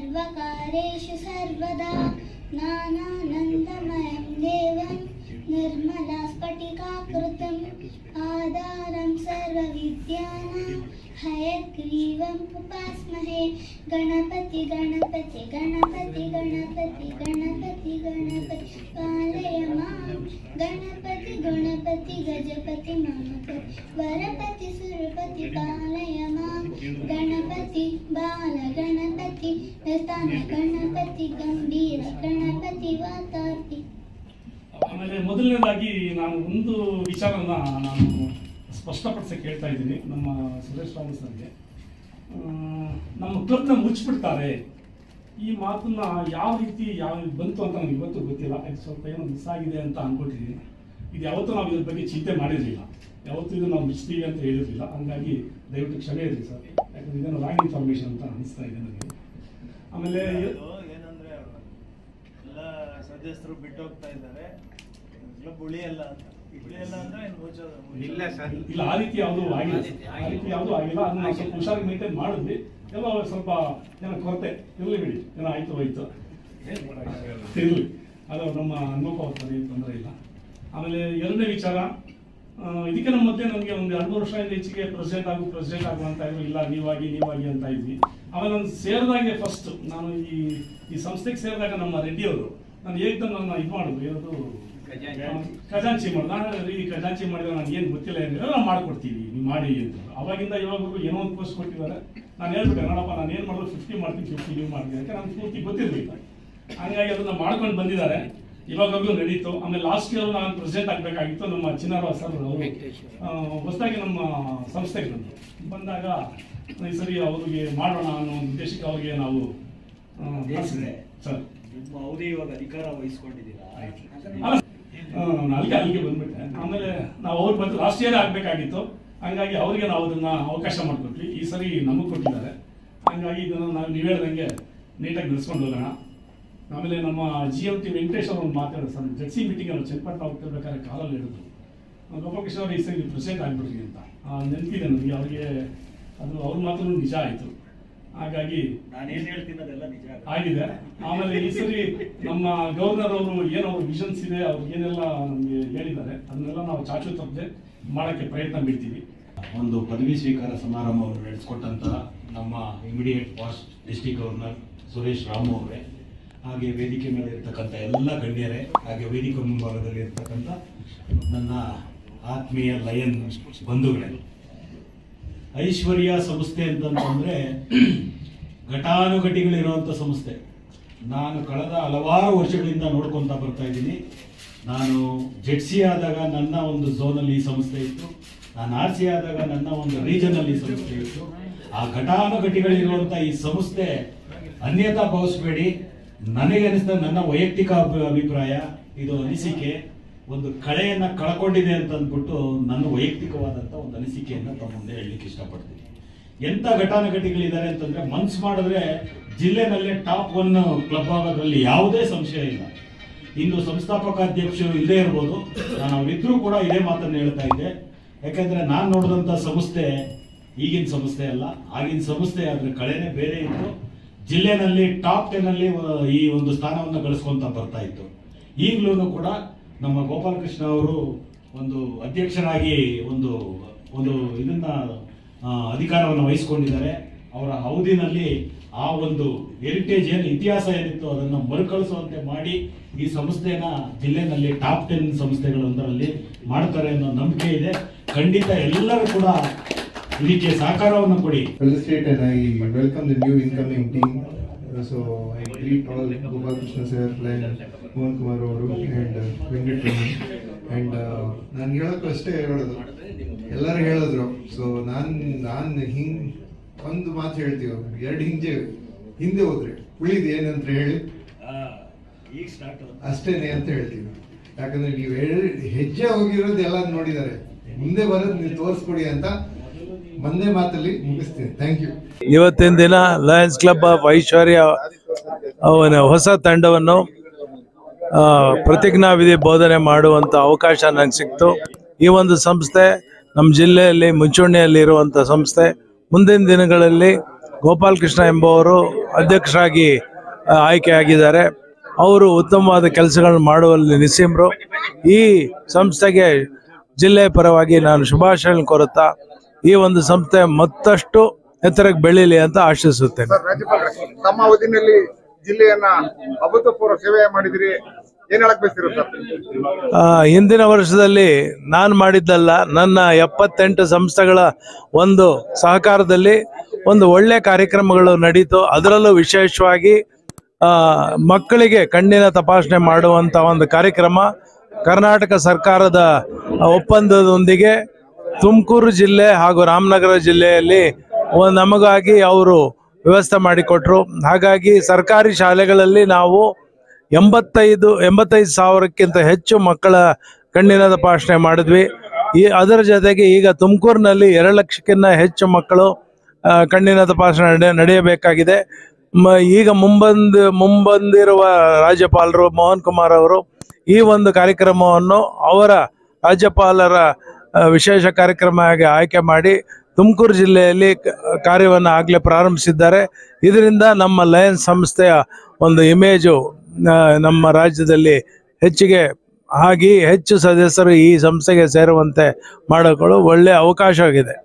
सर्वकारेषु सर्वदा नानानन्दमयं देवं निर्मला स्फटिकाकृतिम् आधारं सर्वविद्यानां हयग्रीवम् उपास्महे। गणपति गणपति गणपति गणपति गणपति गणपति पालय मां। गणपति गणपति गजपति ममपति वरपति सुरपति पालय मां। गणपति बाल गणपति नर्तन गणपति गंभीर गणपति वातापि। ಆಮೇಲೆ ಮೊದಲನೇದಾಗಿ ನಾನು ಒಂದು ವಿಚಾರನ ನಾನು ಸ್ಪಷ್ಟಪಡಿಸಕ್ಕೆ ಹೇಳ್ತಾ ಇದ್ದೀನಿ ನಮ್ಮ ಸುರೇಶ್ ರಾಮು ಸರ್ಗೆ. ನಮ್ಮ ಕ್ಲಬ್ನ ಮುಚ್ಚಿಬಿಡ್ತಾರೆ ಈ ಮಾತನ್ನ ಯಾವ ರೀತಿ ಬಂತು ಅಂತ ನನಗೆ ಇವತ್ತು ಗೊತ್ತಿಲ್ಲ. ಇದು ಸ್ವಲ್ಪ ಏನೋ ಮಿಸ್ ಆಗಿದೆ ಅಂತ ಅಂದ್ಕೊಟ್ಟಿದ್ದೀನಿ. ಇದು ಯಾವತ್ತೂ ನಾವು ಇದ್ರ ಬಗ್ಗೆ ಚಿಂತೆ ಮಾಡಿರಲಿಲ್ಲ, ಯಾವತ್ತೂ ಇದು ನಾವು ಮುಚ್ತೀವಿ ಅಂತ ಹೇಳಿರಲಿಲ್ಲ. ಹಂಗಾಗಿ ದಯವಿಟ್ಟು ಕ್ಷಮೆ ಇರಲಿ ಸರ್, ಯಾಕಂದ್ರೆ ಇದೇನೋ ರಾಂಗ್ ಇನ್ಫಾರ್ಮೇಶನ್ ಅಂತ ಅನಿಸ್ತಾ ಇದೆ ನನಗೆ. ಆಮೇಲೆ ಏನಂದ್ರೆ ಎಲ್ಲ ಸದಸ್ಯರು ಬಿಟ್ಟು ಹೋಗ್ತಾ ಇದ್ದಾರೆ, ಕ್ಲಬ್ ಉಳಿಯಲ್ಲ ಅಂತ. ಉಳಿಯಲ್ಲ ಅಂದ್ರೆ ಇಲ್ಲ ಸರ್, ಇಲ್ಲ ಆ ರೀತಿ ಯಾವುದೂ ಆಗಿಲ್ಲ, ಆ ರೀತಿ ಯಾವುದೂ ಆಗಿಲ್ಲ. ಅದನ್ನ ನಾವು ಸ್ವಲ್ಪ ಹುಷಾರಾಗಿ ಮೇಂಟೈನ್ ಮಾಡಿದ್ವಿ. ಎಲ್ಲೋ ಸ್ವಲ್ಪ ಏನೋ ಕೊರತೆ ಇರಲಿ ಬಿಡಿ, ಏನೋ ಆಯ್ತು ಹೋಯ್ತು ಇರಲಿ, ಅದು ನಮ್ಮ ಅನುಭವ ಅವ್ರಿಗೆ ತೊಂದರೆ ಇಲ್ಲ. ಆಮೇಲೆ ಎರಡನೇ ವಿಚಾರ, ಇದಕ್ಕೆ ನಮ್ಮ ಮಧ್ಯೆ ನಮಗೆ ಒಂದು 2 ವರ್ಷದಿಂದ ಹೆಚ್ಚಿಗೆ ಪ್ರೆಸಿಡೆಂಟ್ ಆಗು ಅಂತ ಇದ್ರು. ಇಲ್ಲ ನೀವಾಗಿ ಅಂತ ಇದ್ವಿ. ಆಮೇಲೆ ನಾನು ಸೇರಿದಾಗೆ ಫಸ್ಟ್ ನಾನು ಈ ಸಂಸ್ಥೆಗೆ ಸೇರಿದಾಗ ನಮ್ಮ ರೆಡ್ಡಿಯವರು ನಾನು ಏಕದಮ್ ನನ್ನ ಇದು ಮಾಡೋದು ಏನದು ಖಜಾಂಚಿ ಮಾಡೋದು. ನಾನು ಈ ಖಜಾಂಚಿ ಮಾಡಿದ್ರೆ ನನಗೆ ಏನು ಗೊತ್ತಿಲ್ಲ ಏನಿಲ್ಲ, ನಾವು ಮಾಡ್ಕೊಡ್ತೀವಿ ನೀವು ಮಾಡಿ ಅಂತ. ಅವಾಗಿಂದ ಇವಾಗಲೂ ಏನೋ ಒಂದು ಪೋಸ್ಟ್ ಕೊಟ್ಟಿದ್ದಾರೆ. ನಾನು ಹೇಳ್ಬಿಟ್ಟೆ ನೋಡಪ್ಪ ನಾನು ಏನು ಮಾಡೋದು 50 ಮಾಡ್ತೀನಿ 50 ನೀವು ಮಾಡ್ತೀನಿ ಅಂತ ನನಗೆ ಪೂರ್ತಿ ಗೊತ್ತಿರಲಿಲ್ಲ. ಹಂಗಾಗಿ ಅದನ್ನ ಮಾಡ್ಕೊಂಡು ಬಂದಿದ್ದಾರೆ. ಇವಾಗಲೂ ನಡೀತು. ಆಮೇಲೆ ಲಾಸ್ಟ್ ಇಯರ್ ನಾನು ಪ್ರೆಸಿಡೆಂಟ್ ಆಗಬೇಕಾಗಿತ್ತು. ನಮ್ಮ ಚಿನ್ನಾರಾವ್ ಸರ್ ಅವರು ಹೊಸದಾಗಿ ನಮ್ಮ ಸಂಸ್ಥೆಗೆ ಬಂದಾಗ ಈ ಸರಿ ಅವ್ರಿಗೆ ಮಾಡೋಣ ಅನ್ನೋ ಒಂದು ಉದ್ದೇಶಕ್ಕೆ ಅವ್ರಿಗೆ ನಾವು ಸರ್ ನಿಮ್ಮ ಅವಧಿ ಇವಾಗ ಅಧಿಕಾರ ವಹಿಸ್ಕೊಂಡಿದ್ದೀರಾ? ಅಲ್ಲಿಗೆ ಬಂದ್ಬಿಟ್ಟೆ. ಆಮೇಲೆ ನಾವು ಅವ್ರು ಬಂದು ಲಾಸ್ಟ್ ಇಯರ್ ಆಗಬೇಕಾಗಿತ್ತು. ಹಂಗಾಗಿ ಅವರಿಗೆ ನಾವು ಅದನ್ನ ಅವಕಾಶ ಮಾಡಿಕೊಟ್ವಿ. ಈ ಸರಿ ನಮಗೆ ಕೊಟ್ಟಿದ್ದಾರೆ. ಹಂಗಾಗಿ ಇದನ್ನು ನಾವು ನೀವು ಹೇಳ್ದಂಗೆ ನೀಟಾಗಿ ನಡೆಸ್ಕೊಂಡು ಹೋಗೋಣ. ಆಮೇಲೆ ನಮ್ಮ GMT ವೆಂಕಟೇಶ್ ಅವರು ಮಾತಾಡೋದು ಸರ್, ಜಡ್ಸಿ ಮೀಟಿಂಗ್ ಅವರು ಚನ್ನಪಟ್ಟಣ ಹೋಗ್ತಿರ್ಬೇಕಾದ್ರೆ ಕಾಲಲ್ಲಿ ಹೇಳಿದ್ರು ಗೋಪಾಲಕೃಷ್ಣ ಅವರು ಈ ಸರಿ ಪ್ರೆಸಿಡೆಂಟ್ ಆಗಿಬಿಟ್ರಿ ಅಂತ. ನೆನಪಿದೆ ನನಗೆ. ಅವ್ರಿಗೆ ಅದು ಅವ್ರ ಮಾತ್ರ ನಿಜ ಆಯಿತು. ಹಾಗಾಗಿ ನಾನೇನು ಹೇಳ್ತೀನಿ ಅದೆಲ್ಲ ನಿಜ ಆಗಿದೆ. ಆಮೇಲೆ ಈ ಸರಿ ನಮ್ಮ ಗವರ್ನರ್ ಅವರು ಏನವ್ರ ವಿಷನ್ಸ್ ಇದೆ, ಅವ್ರು ಏನೆಲ್ಲ ನಮಗೆ ಹೇಳಿದ್ದಾರೆ ಅದನ್ನೆಲ್ಲ ನಾವು ಚಾಚು ತಪ್ಪದೆ ಮಾಡೋಕ್ಕೆ ಪ್ರಯತ್ನ ಬೀಳ್ತೀವಿ. ಒಂದು ಪದವಿ ಸ್ವೀಕಾರ ಸಮಾರಂಭವನ್ನು ನಡೆಸಿಕೊಟ್ಟಂತಹ ನಮ್ಮ immediate past district governor Suresh Ramu ಅವರೇ, ಹಾಗೆ ವೇದಿಕೆ ಮೇಲೆ ಇರ್ತಕ್ಕಂಥ ಎಲ್ಲ ಗಣ್ಯರೇ, ಹಾಗೆ ವೇದಿಕೆ ಮುಂಭಾಗದಲ್ಲಿ ಇರ್ತಕ್ಕಂಥ ನನ್ನ ಆತ್ಮೀಯ ಲಯನ್ ಬಂಧುಗಳೇ, ಐಶ್ವರ್ಯ ಸಂಸ್ಥೆ ಅಂತಂತಂದ್ರೆ ಘಟಾನುಘಟಿಗಳಿರುವಂಥ ಸಂಸ್ಥೆ. ನಾನು ಕಳೆದ ಹಲವಾರು ವರ್ಷಗಳಿಂದ ನೋಡ್ಕೊತಾ ಬರ್ತಾ ಇದ್ದೀನಿ. ನಾನು ಜೆಡ್ಸಿ ಆದಾಗ ನನ್ನ ಒಂದು ಝೋನಲ್ಲಿ ಈ ಸಂಸ್ಥೆ ಇತ್ತು, ನಾನು RC ಆದಾಗ ನನ್ನ ಒಂದು ರೀಜನಲ್ಲಿ ಈ ಸಂಸ್ಥೆ ಇತ್ತು. ಆ ಘಟಾನುಘಟಿಗಳಿರುವಂಥ ಈ ಸಂಸ್ಥೆ ಅನ್ಯತಾ ಭಾವಿಸಬೇಡಿ. ನನಗೆ ಅನಿಸಿದ ನನ್ನ ವೈಯಕ್ತಿಕ ಅಭಿಪ್ರಾಯ, ಇದು ಅನಿಸಿಕೆ, ಒಂದು ಕಳೆಯನ್ನ ಕಳ್ಕೊಂಡಿದೆ ಅಂತ ಅಂದ್ಬಿಟ್ಟು ನನ್ನ ವೈಯಕ್ತಿಕವಾದಂಥ ಒಂದು ಅನಿಸಿಕೆಯನ್ನ ತಮ್ಮ ಮುಂದೆ ಹೇಳಲಿಕ್ಕೆ ಇಷ್ಟಪಡ್ತೀನಿ. ಎಂಥ ಘಟಾನುಘಟಿಗಳಿದ್ದಾರೆ ಅಂತಂದ್ರೆ ಮನ್ಸು ಮಾಡಿದ್ರೆ ಜಿಲ್ಲೆನಲ್ಲೇ ಟಾಪ್ 1 ಕ್ಲಬ್ ಆಗೋದ್ರಲ್ಲಿ ಯಾವುದೇ ಸಂಶಯ ಇಲ್ಲ. ಇಂದು ಸಂಸ್ಥಾಪಕ ಅಧ್ಯಕ್ಷರು ಇಲ್ಲೇ ಇರ್ಬೋದು, ನಾನು ಅವರಿದ್ರೂ ಕೂಡ ಇದೇ ಮಾತನ್ನು ಹೇಳ್ತಾ ಇದ್ದೆ. ಯಾಕಂದ್ರೆ ನಾನು ನೋಡಿದಂಥ ಸಂಸ್ಥೆ ಈಗಿನ ಸಂಸ್ಥೆ ಅಲ್ಲ, ಆಗಿನ ಸಂಸ್ಥೆ. ಆದ್ರೆ ಕಳೆನೇ ಬೇರೆ ಇತ್ತು. ಜಿಲ್ಲೆನಲ್ಲಿ ಟಾಪ್ 10 ಅಲ್ಲಿ ಈ ಒಂದು ಸ್ಥಾನವನ್ನು ಗಳಿಸ್ಕೊಂತ ಬರ್ತಾ ಇತ್ತು. ಈಗಲೂ ಕೂಡ ನಮ್ಮ ಗೋಪಾಲಕೃಷ್ಣ ಅವರು ಒಂದು ಅಧ್ಯಕ್ಷರಾಗಿ ಒಂದು ಇದನ್ನ ಅಧಿಕಾರವನ್ನು ವಹಿಸಿಕೊಂಡಿದ್ದಾರೆ. ಅವರ ಅವಧಿನಲ್ಲಿ ಆ ಒಂದು ಹೆರಿಟೇಜ್ ಏನು ಇತಿಹಾಸ ಏನಿತ್ತು ಅದನ್ನು ಮರುಕಳಿಸುವಂತೆ ಮಾಡಿ ಈ ಸಂಸ್ಥೆನ ಜಿಲ್ಲೆನಲ್ಲಿ ಟಾಪ್ 10 ಸಂಸ್ಥೆಗಳೊಂದರಲ್ಲಿ ಮಾಡ್ತಾರೆ ಅನ್ನೋ ನಂಬಿಕೆ ಇದೆ. ಖಂಡಿತ ಎಲ್ಲರೂ ಕೂಡ ಇದಕ್ಕೆ ಸಹಕಾರವನ್ನು ಕೊಡಿ. Welcome the new incoming team. So I greet all Gopalakrishna sir, Mohan Kumar ಅವರು and ವೆಂಕಟರಮಣ್. and ನಾನು ಹೇಳೋಕ್ಕಷ್ಟೇ ಹೇಳೋದು, ಎಲ್ಲರೂ ಹೇಳಿದ್ರು. ಸೊ ನಾನು ಹಿಂಗೆ ಒಂದು ಮಾತು ಹೇಳ್ತೀವಿ, 2 ಹಿಂದೆ ಹೋದ್ರೆ ಉಳಿದು ಏನಂತ ಹೇಳಿ ಅಷ್ಟೇನೆ ಅಂತ ಹೇಳ್ತೀವಿ. ಯಾಕಂದ್ರೆ ನೀವು ಹೆಜ್ಜೆ ಹೋಗಿರೋದು ಎಲ್ಲ ನೋಡಿದ್ದಾರೆ, ಮುಂದೆ ಬರೋದು ನೀವು ತೋರಿಸ್ಕೊಡಿ ಅಂತ ಒಂದೇ ಮಾತಲ್ಲಿ ಮುಗಿಸ್ತೀನಿ. Thank you. ಇವತ್ತಿನ ದಿನ ಲಯನ್ಸ್ ಕ್ಲಬ್ ಆಫ್ ಐಶ್ವರ್ಯ ಅವನ ಹೊಸ ತಂಡವನ್ನು ಪ್ರತಿಜ್ಞಾವಿಧಿ ಬೋಧನೆ ಮಾಡುವಂಥ ಅವಕಾಶ ನನಗೆ ಸಿಕ್ತು. ಈ ಒಂದು ಸಂಸ್ಥೆ ನಮ್ಮ ಜಿಲ್ಲೆಯಲ್ಲಿ ಮುಂಚೂಣಿಯಲ್ಲಿ ಇರುವಂಥ ಸಂಸ್ಥೆ. ಮುಂದಿನ ದಿನಗಳಲ್ಲಿ ಗೋಪಾಲಕೃಷ್ಣ ಎಂಬುವರು ಅಧ್ಯಕ್ಷರಾಗಿ ಆಯ್ಕೆಯಾಗಿದ್ದಾರೆ. ಅವರು ಉತ್ತಮವಾದ ಕೆಲಸಗಳನ್ನು ಮಾಡುವಲ್ಲಿ ನಿಸ್ಸೀಮರು. ಈ ಸಂಸ್ಥೆಗೆ ಜಿಲ್ಲೆಯ ಪರವಾಗಿ ನಾನು ಶುಭಾಶಯ ಕೋರುತ್ತಾ ಈ ಒಂದು ಸಂಸ್ಥೆ ಮತ್ತಷ್ಟು ಎತ್ತರಕ್ಕೆ ಬೆಳೀಲಿ ಅಂತ ಆಶಿಸುತ್ತೇನೆ. ರಾಜ್ಯಪಾಲರೇ, ತಮ್ಮ ಅವಧಿನಲ್ಲಿ ಜಿಲ್ಲೆಯನ್ನ ಅಭೂತಪೂರ್ವ ಸೇವೆ ಮಾಡಿದಿರಿ, ಏನ್ ಹೇಳಕ್ ಬಯಸ್ತೀರ ಸರ್? ಹಿಂದಿನ ವರ್ಷದಲ್ಲಿ ನಾನು ಮಾಡಿದ್ದಲ್ಲ, ನನ್ನ 78 ಸಂಸ್ಥೆಗಳ ಒಂದು ಸಹಕಾರದಲ್ಲಿ ಒಂದು ಒಳ್ಳೆ ಕಾರ್ಯಕ್ರಮಗಳು ನಡೀತು. ಅದರಲ್ಲೂ ವಿಶೇಷವಾಗಿ ಮಕ್ಕಳಿಗೆ ಕಣ್ಣಿನ ತಪಾಸಣೆ ಮಾಡುವಂಥ ಒಂದು ಕಾರ್ಯಕ್ರಮ ಕರ್ನಾಟಕ ಸರ್ಕಾರದ ಒಪ್ಪಂದದೊಂದಿಗೆ ತುಮಕೂರು ಜಿಲ್ಲೆ ಹಾಗೂ ರಾಮನಗರ ಜಿಲ್ಲೆಯಲ್ಲಿ ನಮಗಾಗಿ ಅವರು ವ್ಯವಸ್ಥೆ ಮಾಡಿಕೊಟ್ರು. ಹಾಗಾಗಿ ಸರ್ಕಾರಿ ಶಾಲೆಗಳಲ್ಲಿ ನಾವು 85 ಸಾವಿರಕ್ಕಿಂತ ಹೆಚ್ಚು ಮಕ್ಕಳ ಕಣ್ಣಿನ ತಪಾಸಣೆ ಮಾಡಿದ್ವಿ. ಅದರ ಜೊತೆಗೆ ಈಗ ತುಮಕೂರಿನಲ್ಲಿ 2 ಲಕ್ಷಕ್ಕಿಂತ ಹೆಚ್ಚು ಮಕ್ಕಳು ಕಣ್ಣಿನ ತಪಾಸಣೆ ನಡೆಯಬೇಕಾಗಿದೆ. ಈಗ ಮುಂಬಂದಿರುವ ರಾಜ್ಯಪಾಲರು ಮೋಹನ್ ಕುಮಾರ್ ಅವರು ಈ ಒಂದು ಕಾರ್ಯಕ್ರಮವನ್ನು ಅವರ ರಾಜ್ಯಪಾಲರ ವಿಶೇಷ ಕಾರ್ಯಕ್ರಮವಾಗಿ ಆಯ್ಕೆ ಮಾಡಿ ತುಮಕೂರು ಜಿಲ್ಲೆಯಲ್ಲಿ ಕಾರ್ಯವನ್ನು ಆಗಲೇ ಪ್ರಾರಂಭಿಸಿದ್ದಾರೆ. ಇದರಿಂದ ನಮ್ಮ ಲಯನ್ಸ್ ಸಂಸ್ಥೆಯ ಒಂದು ಇಮೇಜು ನಮ್ಮ ರಾಜ್ಯದಲ್ಲಿ ಹೆಚ್ಚಿಗೆ ಆಗಿ ಹೆಚ್ಚು ಸದಸ್ಯರು ಈ ಸಂಸ್ಥೆಗೆ ಸೇರುವಂತೆ ಮಾಡಿಕೊಳ್ಳಲು ಒಳ್ಳೆಯ ಅವಕಾಶವಾಗಿದೆ.